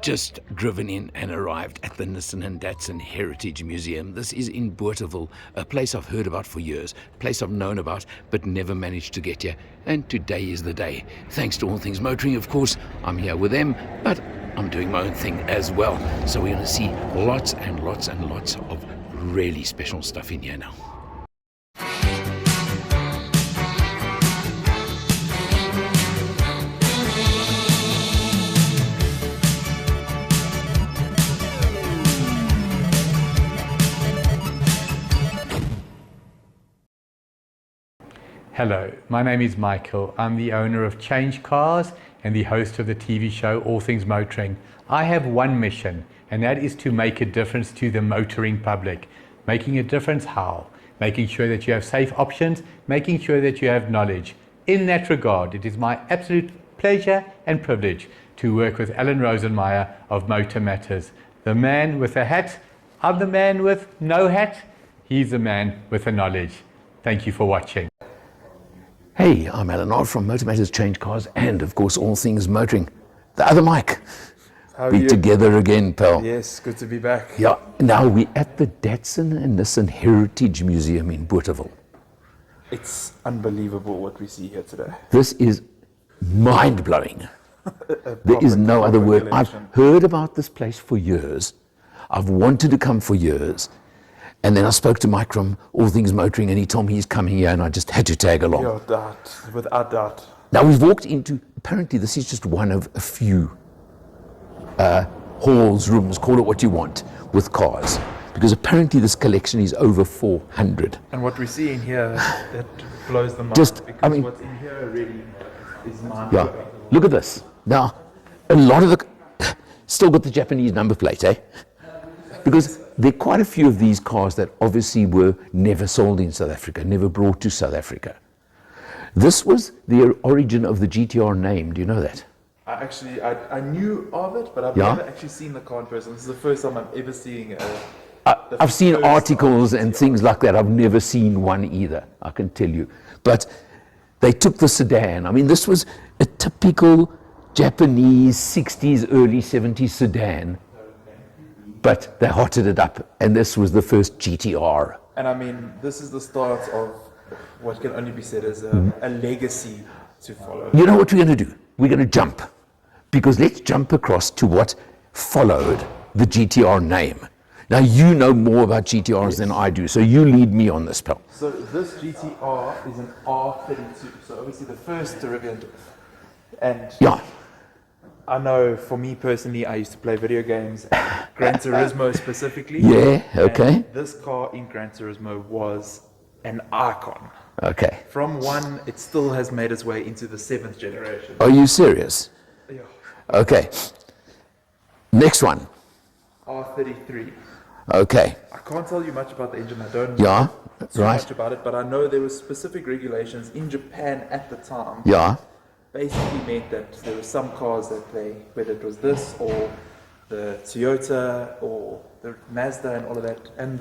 Just driven in and arrived at the Nissan and Datsun Heritage Museum. This is in Bothaville, a place I've heard about for years, a place I've known about but never managed to get here. And today is the day. Thanks to All Things Motoring, of course, I'm here with them, but I'm doing my own thing as well. So we're going to see lots and lots and lots of really special stuff in here now. Hello, my name is Michael. I'm the owner of CHANGECARS and the host of the TV show All Things Motoring. I have one mission, and that is to make a difference to the motoring public. Making a difference how? Making sure that you have safe options, making sure that you have knowledge. In that regard, it is my absolute pleasure and privilege to work with Alan Rosenmeyer of MotorMatters. The man with a hat, I'm the man with no hat, he's the man with the knowledge. Thank you for watching. Hey, I'm Alan R from MotorMatters, CHANGECARS, and of course All Things Motoring. The other Mike. How are Be you? together again, pal. Yes, good to be back. Yeah, now we're at the Datsun and Nissan Heritage Museum in Bothaville. It's unbelievable what we see here today. This is mind-blowing. There is no other word. I've heard about this place for years. I've wanted to come for years. And then I spoke to Mike from All Things Motoring, and he told me he's coming here, and I just had to tag along. Without doubt. Now we've walked into, apparently this is just one of a few halls, rooms, call it what you want, with cars. Because apparently this collection is over 400. And what we see in here, that blows the mind. Just, because I mean, what's in here really is Yeah, mind-blowing. look at this. Now, a lot of the, still got the Japanese number plate, eh? Because there are quite a few of these cars that obviously were never sold in South Africa, never brought to South Africa. This was the origin of the GTR name, do you know that? I knew of it, but I've Yeah? never actually seen the car in person. This is the first time I'm ever seeing I've seen articles and things like that. I've never seen one either, I can tell you. But they took the sedan. I mean, this was a typical Japanese 60s, early 70s sedan. But they hotted it up, and this was the first GTR. And I mean, this is the start of what can only be said as a legacy to follow. You know what we're going to do? We're going to jump. Because let's jump across to what followed the GTR name. Now, you know more about GTRs than I do, so you lead me on this, pal. So this GTR is an R32, so obviously the first derivative. And Yeah. I know for me personally, I used to play video games, Gran Turismo specifically. Yeah, okay. And this car in Gran Turismo was an icon. Okay. From one, it still has made its way into the 7th generation. Are you serious? Yeah. Okay. Next one. R33. Okay. I can't tell you much about the engine. I don't Yeah, know too right. much about it, but I know there were specific regulations in Japan at the time. Yeah. Basically meant that there were some cars that whether it was this or the Toyota or the Mazda and all of that, and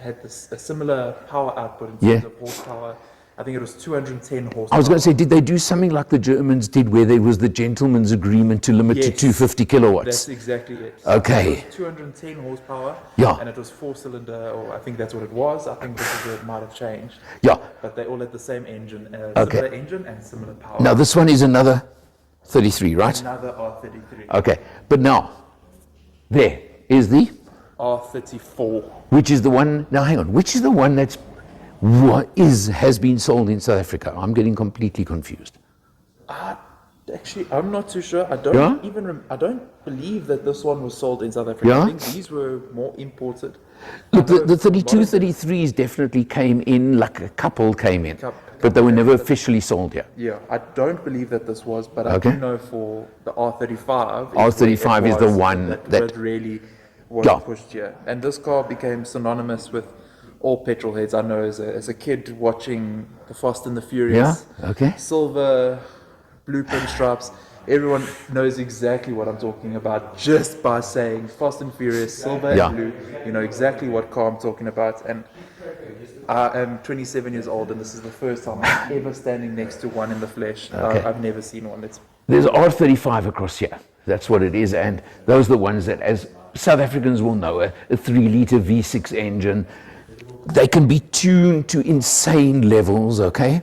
had a similar power output in terms Yeah. of horsepower. I think it was 210 horsepower. I was going to say, did they do something like the Germans did where there was the gentleman's agreement to limit to Yes. 250 kilowatts? That's exactly it. Okay. It was 210 horsepower. Yeah. And it was 4-cylinder, or I think that's what it was. I think this is where it might have changed. Yeah. But they all had the same engine, Okay. similar engine and similar power. Now, this one is another 33, right? Another R33. Okay. But now, there is the, R34. which is the one, now hang on, which is the one that's, has been sold in South Africa? I'm getting completely confused. Actually, I'm not too sure. I don't Yeah? I don't believe that this one was sold in South Africa. Yeah? I think these were more imported. Look, I know the 32, a lot of them- 33s definitely came in, like a couple came in, Couple but they were came never in. officially sold here. Yeah, I don't believe that this was, but I Okay. do know for the R35. R35 is the one that that- really was Yeah. pushed here. And this car became synonymous with all petrol heads I know as a kid watching The Fast and the Furious. Yeah, okay. Silver, blue pinstripes. Everyone knows exactly what I'm talking about just by saying Fast and Furious, silver Yeah. and blue. You know exactly what car I'm talking about. And I am 27 years old, and this is the first time I'm ever standing next to one in the flesh. Okay. I've never seen one. There's R35 across here. That's what it is. And those are the ones that, as South Africans will know, a 3-liter V6 engine, they can be tuned to insane levels, okay?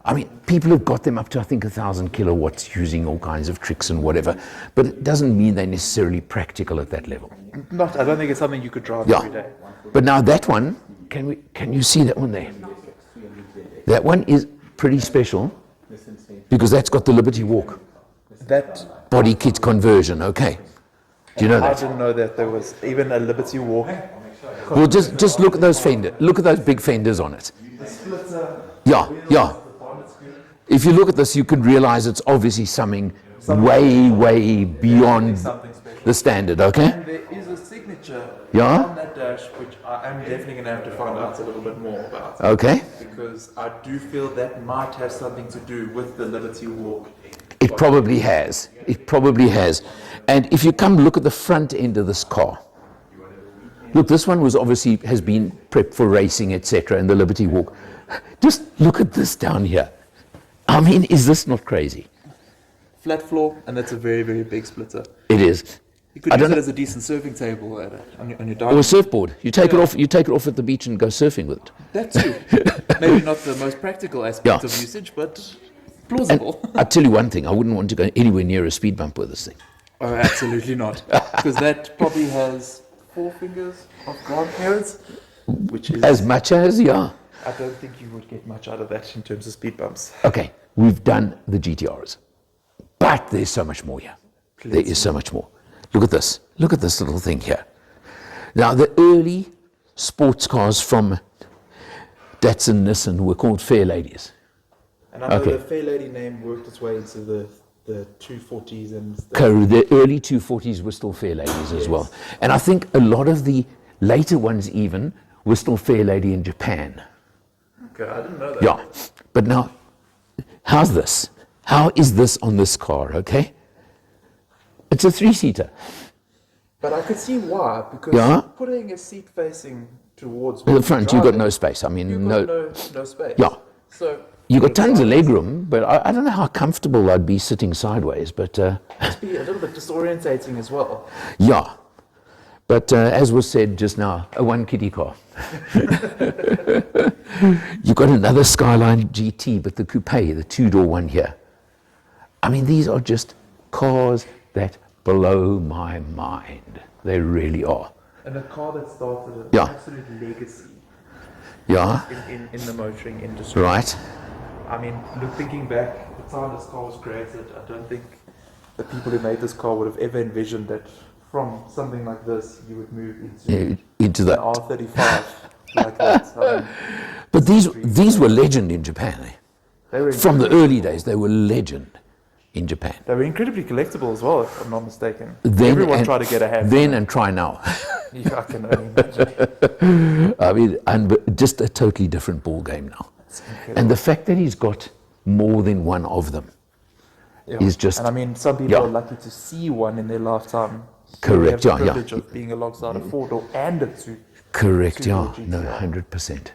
I mean, people have got them up to, I think, 1,000 kilowatts using all kinds of tricks and whatever, but it doesn't mean they're necessarily practical at that level. I don't think it's something you could drive every day. But now that one, can you see that one there? That one is pretty special because that's got the Liberty Walk. That Body kit conversion, okay. Do you know I that? didn't know that there was even a Liberty Walk. Well, just look at those fenders. Look at those big fenders on it. Yeah. If you look at this, you can realize it's obviously something way beyond the standard, okay? And there is a signature Yeah? on that dash, which I am definitely going to have to find out a little bit more about. Okay. Because I do feel that might have something to do with the Liberty Walk. It probably has. It probably has. And if you come look at the front end of this car, look, this one has been prepped for racing, etc., and the Liberty Walk. Just look at this down here. I mean, is this not crazy? Flat floor, and that's a very, very big splitter. It is. You could use it as a decent surfing table on your Or a dining. surfboard. You take it off. You take it off at the beach and go surfing with it. That too. Maybe not the most practical aspect Yeah. of usage, but And plausible. I'll tell you one thing: I wouldn't want to go anywhere near a speed bump with this thing. Oh, absolutely not. Because that probably has 4 fingers of ground clearance, which is... As much as, yeah. I don't think you would get much out of that in terms of speed bumps. Okay, we've done the GTRs, but there's so much more here. There is so much more. Look at this. Look at this little thing here. Now, the early sports cars from Datsun, Nissan were called Fair Ladies. And I know Okay. the Fair Lady name worked its way into the 240s and the, The early 240s were still Fair Ladies as well. And I think a lot of the later ones even were still Fair Lady in Japan. Okay, I didn't know that. Yeah. But now, how's this? How is this on this car, okay? It's a 3-seater. But I could see why, because Yeah. putting a seat facing towards In the front, you've got no driving, space. I mean, you've no. got no space. Yeah. So You've got tons of leg room, but I don't know how comfortable I'd be sitting sideways, but must be a little bit disorientating as well. yeah. But as was said just now, a one kiddie car. You've got another Skyline GT, but the coupe, the 2-door one here. I mean, these are just cars that blow my mind. They really are. And a car that started an Yeah. absolute legacy Yeah, in the motoring industry. right. I mean, look, thinking back, the time this car was created, I don't think the people who made this car would have ever envisioned that from something like this, you would move into Into an that. R35 like that. I mean, But these were legend in Japan. Eh? they were From the early days, they were legend in Japan. They were incredibly collectible as well, if I'm not mistaken. Then Everyone and- tried to get a hand. Then and try now. Yeah, I can only imagine. I mean, and just a totally different ball game now. And the fact that he's got more than one of them Yeah. is just And I mean, some people Yeah. are lucky to see one in their lifetime. Correct, We yeah, have the yeah. privilege of being alongside a 4-door and a 2. correct. Yeah, Two-door no, GTR. 100%.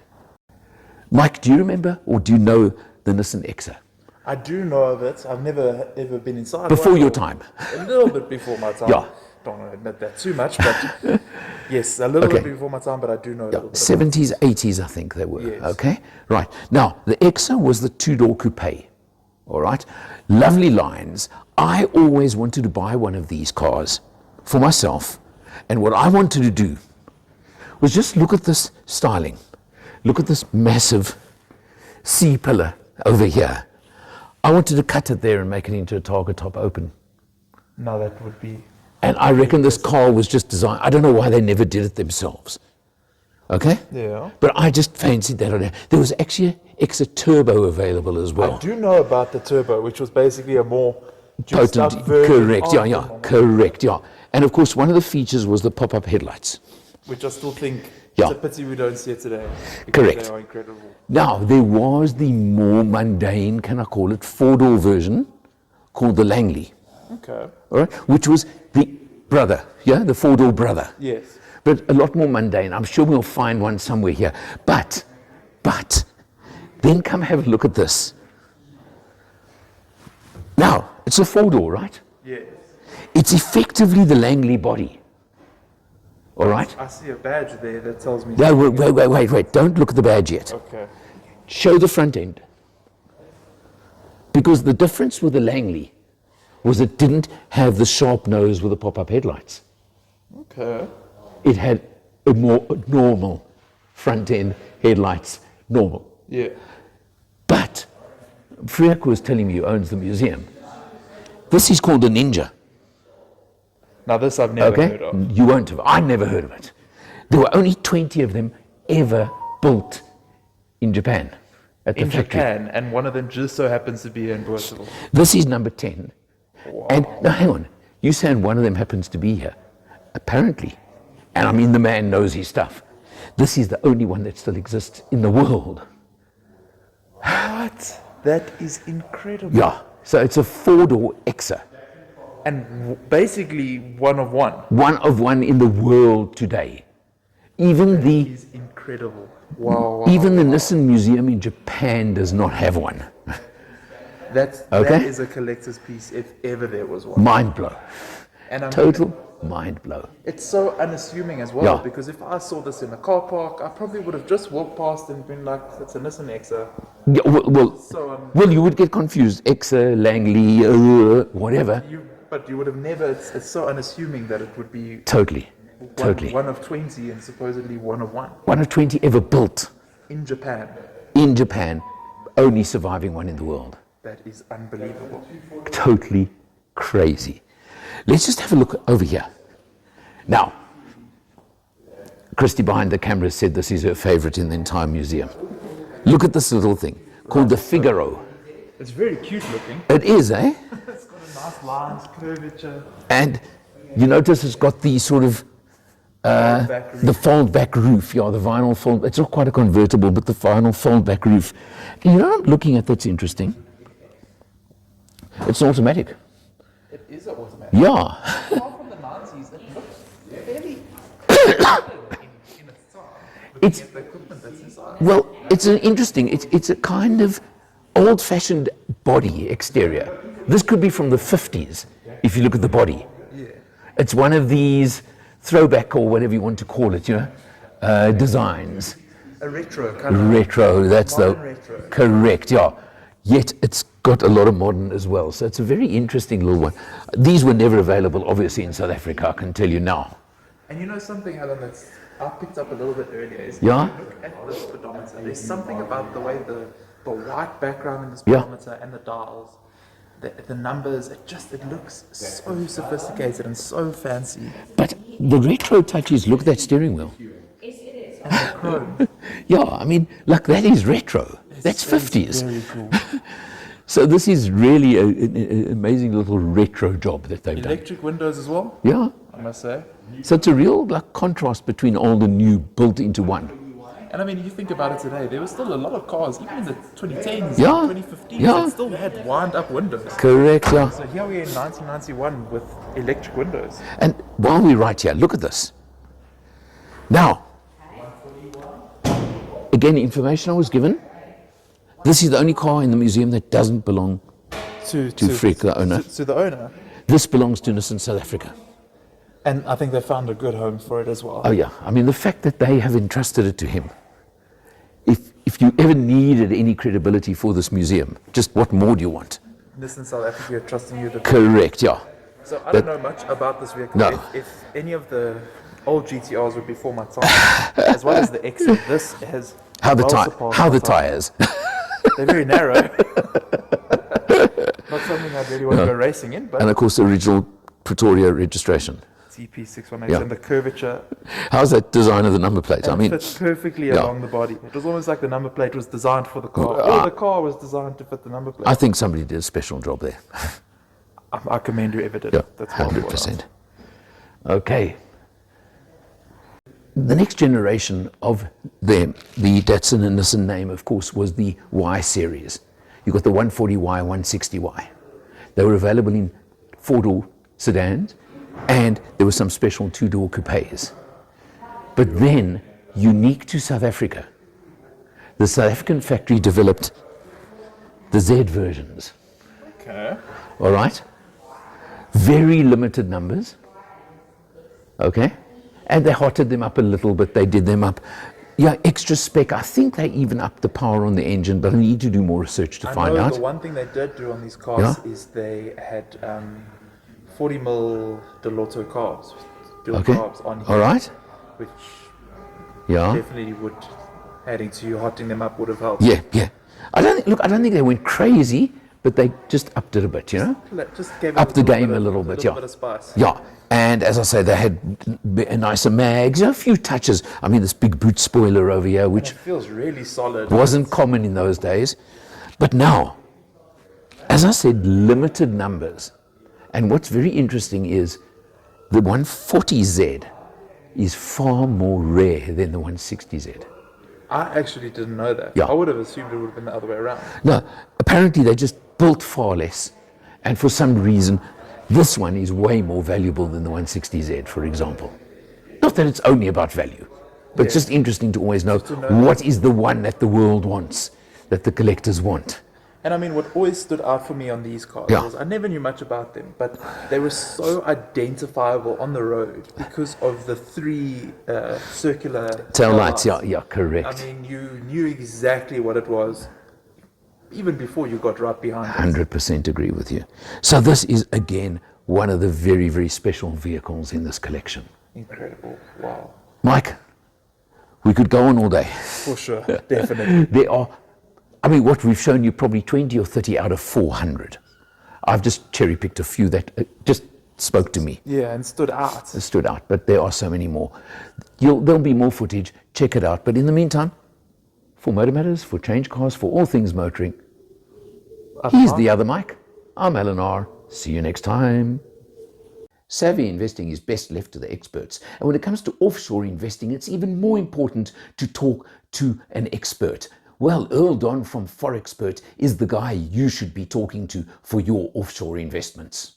Mike, do you remember or do you know the Nissan Exa? I do know of it. I've never ever been inside Before one, your or time. A little bit before my time. Yeah. Don't want to admit that too much, but yes, a little Okay. bit before my time, but I do know a Yeah, little bit. 70s, 80s, I think they were. Yes. Okay, right. Now, the Exa was the 2-door coupe. All right, lovely lines. I always wanted to buy one of these cars for myself, and what I wanted to do was just look at this styling. Look at this massive C-pillar over here. I wanted to cut it there and make it into a Targa top open. No, that would be. And I reckon this car was just designed. I don't know why they never did it themselves. Okay? Yeah. But I just fancied that idea. There was actually an Exa Turbo available as I well. do know about the turbo, which was basically a more juiced Potent, up version correct, of yeah, the yeah, normal, correct, yeah. And of course, one of the features was the pop-up headlights. which I still think Yeah. it's a pity we don't see it today. Because Correct. They are incredible. Now, there was the more mundane, can I call it, 4-door version called the Langley, Okay. all right, which was the brother, yeah, the 4-door brother. Yes. But a lot more mundane. I'm sure we'll find one somewhere here. But, then come have a look at this. Now, it's a 4-door, right? Yes. It's effectively the Langley body. All right? I see a badge there that tells me. No, wait. Don't look at the badge yet. Okay. Show the front end. Because the difference with the Langley was it didn't have the sharp nose with the pop-up headlights. Okay. It had a more normal front end headlights, normal. Yeah. But Friak was telling me, who owns the museum, this is called a Ninja. Now this I've never heard of. You won't have. I never heard of it. There were only 20 of them ever built in Japan at the In factory. Japan, and one of them just so happens to be in Portugal. This is number 10. Wow. And now hang on, you saying one of them happens to be here. Apparently, and I mean the man knows his stuff, this is the only one that still exists in the world. What? That is incredible. Yeah, so it's a 4-door Exa. And basically one of one. One of one in the world today. Even the Is incredible. Wow. even the Nissan Museum in Japan does not have one. That Okay. is a collector's piece if ever there was one. Mind blow. And I mean, Total mind blow. it's so unassuming as well, Yeah. because if I saw this in a car park, I probably would have just walked past and been like, "It's a Nissan Exa." Yeah, So well, you would get confused. Exa, Langley, whatever. but you would have never. It's so unassuming that it would be Totally. Totally. one of 20 and supposedly one of one One of 20 ever built in Japan. in Japan, only surviving one in the world. That is unbelievable. Totally crazy. Let's just have a look over here. Now, Christy behind the camera said this is her favorite in the entire museum. Look at this little thing called the Figaro. It's very cute looking. It is, eh? It's got a nice lines, curvature. And you notice it's got the sort of Back the fold back roof, yeah, the vinyl fold. It's not quite a convertible, but the vinyl fold back roof. You know what I'm looking at that's interesting? It's automatic. It is an automatic. Yeah. Apart from the 90s, it looks fairly in its time. It's The equipment that's inside. well, it's an interesting. It's a kind of old-fashioned body exterior. This could be from the 50s if you look at the body. Yeah. It's one of these throwback or whatever you want to call it, you know, designs. A retro kind of. Retro, that's the Modern retro. correct, yeah. Yet it's got a lot of modern as well. So it's a very interesting little one. These were never available, obviously, in South Africa, I can tell you now. And you know something, Alan, that's I picked up a little bit earlier is Yeah? if you look at this speedometer, there's something about the way the white background in the Yeah. speedometer and the dials, the numbers, it looks so sophisticated and so fancy. But the retro touches, look at that steering wheel. And the chrome. Yeah, I mean, look, that is retro. That's 50s. Very cool. So this is really an amazing little retro job that they've done. Electric windows as well, Yeah. I must say. So it's a real like contrast between old and new built into one. And I mean, you think about it today, there was still a lot of cars, even in the 2010s, Yeah. 2015s, Yeah. that still had wind-up windows. Correct, yeah. So here we are in 1991 with electric windows. And while we're right here, look at this. Now, again, information I was given. This is the only car in the museum that doesn't belong To Frick, the owner. To the owner. This belongs to Nissan South Africa. And I think they found a good home for it as well. Oh yeah, I mean the fact that they have entrusted it to him. If you ever needed any credibility for this museum, just what more do you want? Nissan South Africa trusting you to. Correct, yeah. So I don't know much about this vehicle. No. If any of the old GTRs were before my time, as well as the Exit, this has How the surpassed how my the time. tires. They're very narrow. Not something I'd really want to go racing in, but And of course the original Pretoria registration. TP618 Yeah. and the curvature How's that design of the number plate? I mean, fits perfectly yeah. along the body. It was almost like the number plate was designed for the car, or the car was designed to fit the number plate. I think somebody did a special job there. I commend whoever did Yeah, it. That's well thought 100%. out. Okay. The next generation of the Datsun and Nissan name, of course, was the Y series. You got the 140Y, 160Y. They were available in 4-door sedans, and there were some special 2-door coupes. But then, unique to South Africa, the South African factory developed the Z versions. Okay. All right? very limited numbers. Okay, and they hotted them up a little bit. They did them up. Yeah, extra spec. I think they even upped the power on the engine, but I need to do more research to find out. The one thing they did do on these cars is they had 40 mil Delotto carbs, dual carbs on here. All right. Which Yeah. definitely would, adding to you hotting them up would have helped. Yeah, yeah. I don't think they went crazy, but they just upped it a bit, you know? Just gave Up it the game a little bit, a little bit of spice. Yeah, and as I say, they had nicer mags, a few touches. I mean, this big boot spoiler over here, which It feels really solid. wasn't common in those days. But now, as I said, limited numbers. And what's very interesting is the 140Z is far more rare than the 160Z. I actually didn't know that. Yeah. I would have assumed it would have been the other way around. No, apparently they just built far less. And for some reason, this one is way more valuable than the 160Z, for example. Not that it's only about value, but it's just interesting to always know what is the one that the world wants, that the collectors want. And I mean, what always stood out for me on these cars was I never knew much about them, but they were so identifiable on the road because of the three circular Tail lights, yeah, correct. I mean, you knew exactly what it was even before you got right behind it. 100% agree with you. So this is, again, one of the very, very special vehicles in this collection. Incredible. Wow. Mike, we could go on all day. For sure. Definitely. There are, I mean, what we've shown you, probably 20 or 30 out of 400. I've just cherry-picked a few that just spoke to me. Yeah, and stood out. It stood out, but there are so many more. There'll be more footage. Check it out. But in the meantime, for MotorMatters, for ChangeCars, for all things motoring, he's the other Mike. I'm Alan R. See you next time. Savvy investing is best left to the experts. And when it comes to offshore investing, it's even more important to talk to an expert. Well, Earl Don from Forexpert is the guy you should be talking to for your offshore investments.